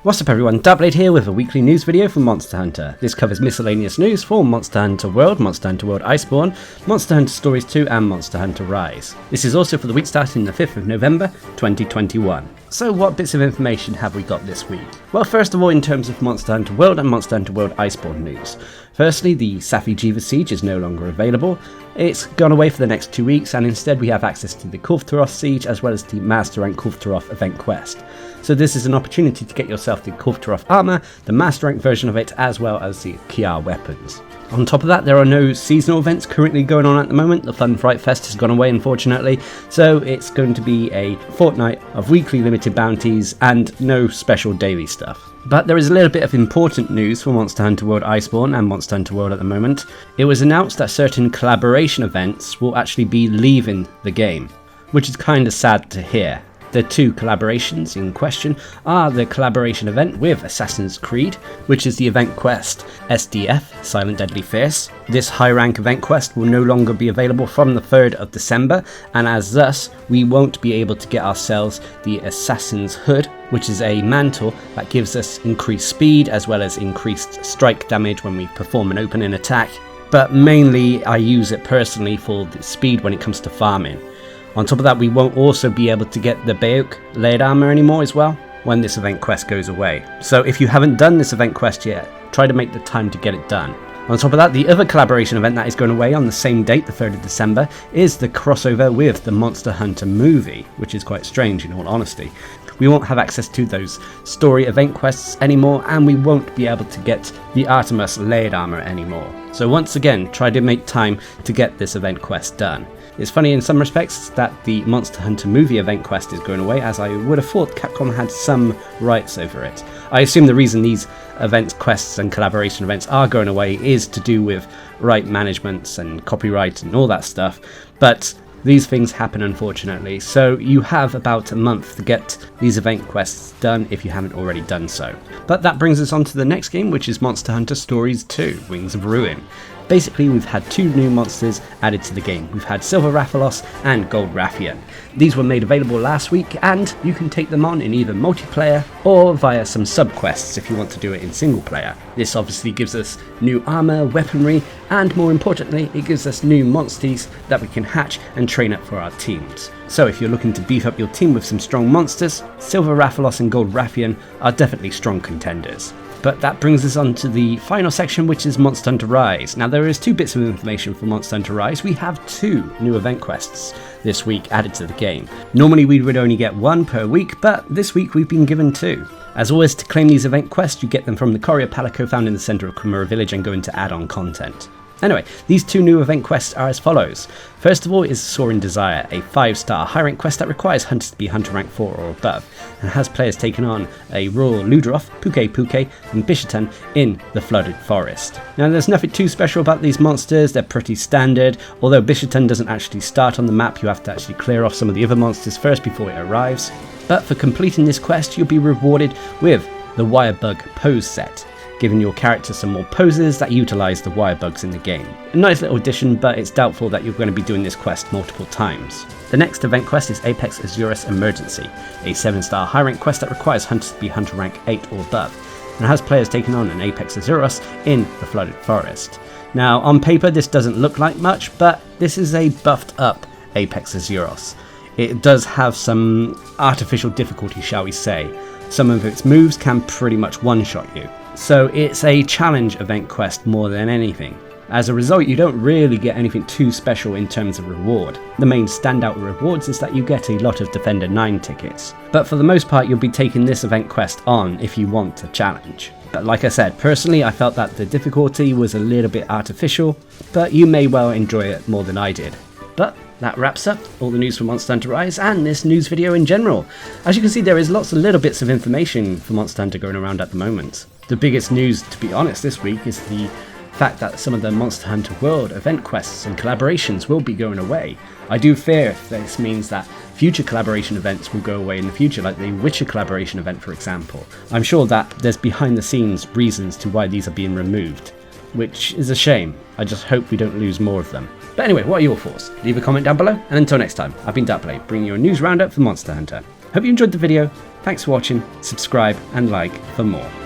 What's up everyone, Darcblade here with a weekly news video from Monster Hunter. This covers miscellaneous news for Monster Hunter World, Monster Hunter World Iceborne, Monster Hunter Stories 2 and Monster Hunter Rise. This is also for the week starting the 5th of November 2021. So what bits of information have we got this week? Well, first of all, in terms of Monster Hunter World and Monster Hunter World Iceborne news. Firstly, the Safi-Jiva Siege is no longer available. It's gone away for the next 2 weeks, and instead we have access to the Kulve Siege as well as the Master Rank Kulve event quest. So this is an opportunity to get yourself the Kulve armor, the Master Rank version of it, as well as the Kiar weapons. On top of that, there are no seasonal events currently going on at the moment. The Fun Fright Fest has gone away, unfortunately, so it's going to be a fortnight of weekly limited bounties and no special daily stuff. But there is a little bit of important news for Monster Hunter World Iceborne and Monster Hunter World at the moment. It was announced that certain collaboration events will actually be leaving the game, which is kind of sad to hear. The two collaborations in question are the collaboration event with Assassin's Creed, which is the event quest SDF, Silent Deadly Fierce. This high rank event quest will no longer be available from the 3rd of December, and as thus, we won't be able to get ourselves the Assassin's Hood, which is a mantle that gives us increased speed as well as increased strike damage when we perform an opening attack. But mainly I use it personally for the speed when it comes to farming. On top of that, we won't also be able to get the Baok layered armor anymore as well when this event quest goes away. So if you haven't done this event quest yet, try to make the time to get it done. On top of that, the other collaboration event that is going away on the same date, the 3rd of December, is the crossover with the Monster Hunter movie, which is quite strange in all honesty. We won't have access to those story event quests anymore, and we won't be able to get the Artemis layered armor anymore. So once again, try to make time to get this event quest done. It's funny in some respects that the Monster Hunter movie event quest is going away, as I would have thought Capcom had some rights over it. I assume the reason these event quests and collaboration events are going away is to do with right managements and copyright and all that stuff, but these things happen unfortunately, so you have about a month to get these event quests done if you haven't already done so. But that brings us on to the next game, which is Monster Hunter Stories 2, Wings of Ruin. Basically, we've had two new monsters added to the game. We've had Silver Rathalos and Gold Rathian. These were made available last week, and you can take them on in either multiplayer or via some sub-quests if you want to do it in single player. This obviously gives us new armor, weaponry, and more importantly, it gives us new monsters that we can hatch and train up for our teams. So if you're looking to beef up your team with some strong monsters, Silver Rathalos and Gold Rathian are definitely strong contenders. But that brings us on to the final section, which is Monster Hunter Rise. Now there is two bits of information for Monster Hunter Rise. We have two new event quests this week added to the game. Normally we would only get one per week, but this week we've been given two. As always, to claim these event quests, you get them from the Courier Palico found in the centre of Kumura Village and go into add-on content. Anyway, these two new event quests are as follows. First of all is Soaring Desire, a 5-star high rank quest that requires hunters to be hunter rank 4 or above, and has players taking on a Royal Ludroth, Puke, and Bishaten in the Flooded Forest. Now there's nothing too special about these monsters, they're pretty standard. Although Bishaten doesn't actually start on the map, you have to actually clear off some of the other monsters first before it arrives. But for completing this quest, you'll be rewarded with the Wirebug pose set, giving your character some more poses that utilise the wirebugs in the game. A nice little addition, but it's doubtful that you're going to be doing this quest multiple times. The next event quest is Apex Azurus Emergency, a 7-star high rank quest that requires hunters to be hunter rank 8 or above, and has players taking on an Apex Azurus in the Flooded Forest. Now on paper this doesn't look like much, but this is a buffed up Apex Azurus. It does have some artificial difficulty, shall we say. Some of its moves can pretty much one-shot you. So it's a challenge event quest more than anything. As a result, you don't really get anything too special in terms of reward. The main standout rewards is that you get a lot of Defender 9 tickets. But for the most part, you'll be taking this event quest on if you want a challenge. But like I said, personally I felt that the difficulty was a little bit artificial, but you may well enjoy it more than I did. But that wraps up all the news for Monster Hunter Rise and this news video in general. As you can see, there is lots of little bits of information for Monster Hunter going around at the moment. The biggest news, to be honest, this week is the fact that some of the Monster Hunter World event quests and collaborations will be going away. I do fear this means that future collaboration events will go away in the future, like the Witcher collaboration event for example. I'm sure that there's behind the scenes reasons to why these are being removed, which is a shame. I just hope we don't lose more of them. But anyway, what are your thoughts? Leave a comment down below, and until next time, I've been Darcblade, bringing you a news roundup for Monster Hunter. Hope you enjoyed the video. Thanks for watching, subscribe and like for more.